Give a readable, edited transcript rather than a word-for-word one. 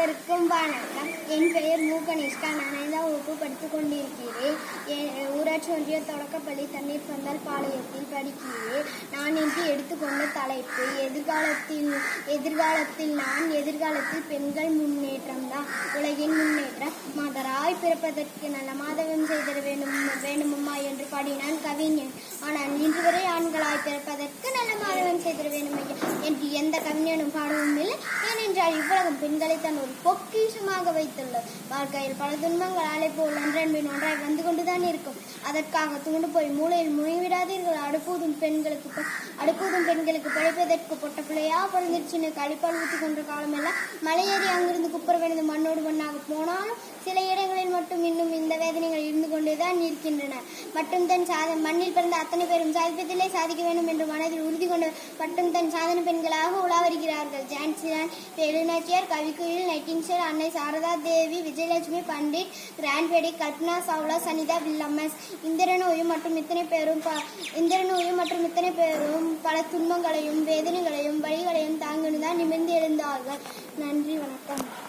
அனைவருக்கும் வணக்கம். என் பெயர் மு. கனிஷ்கா. நான் 5ஆம் வகுப்பு படித்துக் கொண்டிருக்கிறேன். ஊராட்சி ஒன்றிய தொடக்கப்பள்ளி தண்ணீர் பந்தல் பாளையத்தில் படிக்கிறேன். நான் இன்று எடுத்துக்கொண்ட தலைப்பு எதிர்காலத்தில் பெண்கள் முன்னேற்றம் தான் உலகின் முன்னேற்றம். மாதராய் பிறப்பதற்கு நல்ல மாதவம் செய்திட வேண்டுமம்மா என்று பாடினான் கவிஞன். ஆனால் இன்று வரை ஆண்களாய் பிறப்பதற்கு நல்ல மாதவம் செய்திட வேண்டும் என்று எந்த கவிஞனும் பாடவும் இல்லை. ஏனென்றால் இவ்வுலகம் பெண்களை தான் ஒரு பொக்கிஷமாக வைத்துள்ளது. வாழ்க்கையில் பல துன்பங்கள் அலை போல் ஒன்றன் பின் ஒன்றாய் வந்து கொண்டுதான் இருக்கும். அதற்காக துண்டு போய் மூளையில் முனைவிடாதீர்கள். அடுப்பூதும் பெண்களுக்கு படிப்பதற்கு பொட்ட பிள்ளையா பிறந்துருச்சுன்னு கழிப்பால் ஊற்றி கொன்ற காலமெல்லாம் மலையேறி அங்கிருந்து குப்புற விழுந்து மண்ணோடு மண்ணாக போனாலும் சில இடங்களில் மட்டும் இன்னும் இந்த வேதனைகள் இருந்து கொண்டேதான் இருக்கின்றன. மட்டும் தன் மண்ணில் பிறந்த அத்தனை பேரும் சாதிப்பதிலே சாதிக்க வேண்டும் என்று மனதில் உறுதி கொண்டு மட்டும் தன் சாதன பெண்களாக உலா வருகிறார்கள். ஜான்சிரான், வேலுநாச்சியார், கவிக்குயில், நைட்டிங்ஷேல், அன்னை சாரதா தேவி, விஜயலட்சுமி பண்டிட், கிராண்ட்பேடி, கல்பனா சாவ்லா, சனிதா வில்லியம்ஸ். இந்திரனோயும் மற்றும் இத்தனை பேரும் பல துன்பங்களையும் வேதனைகளையும் வழிகளையும் தாங்கினுதான் நிமிர்ந்து எழுந்தார்கள். நன்றி, வணக்கம்.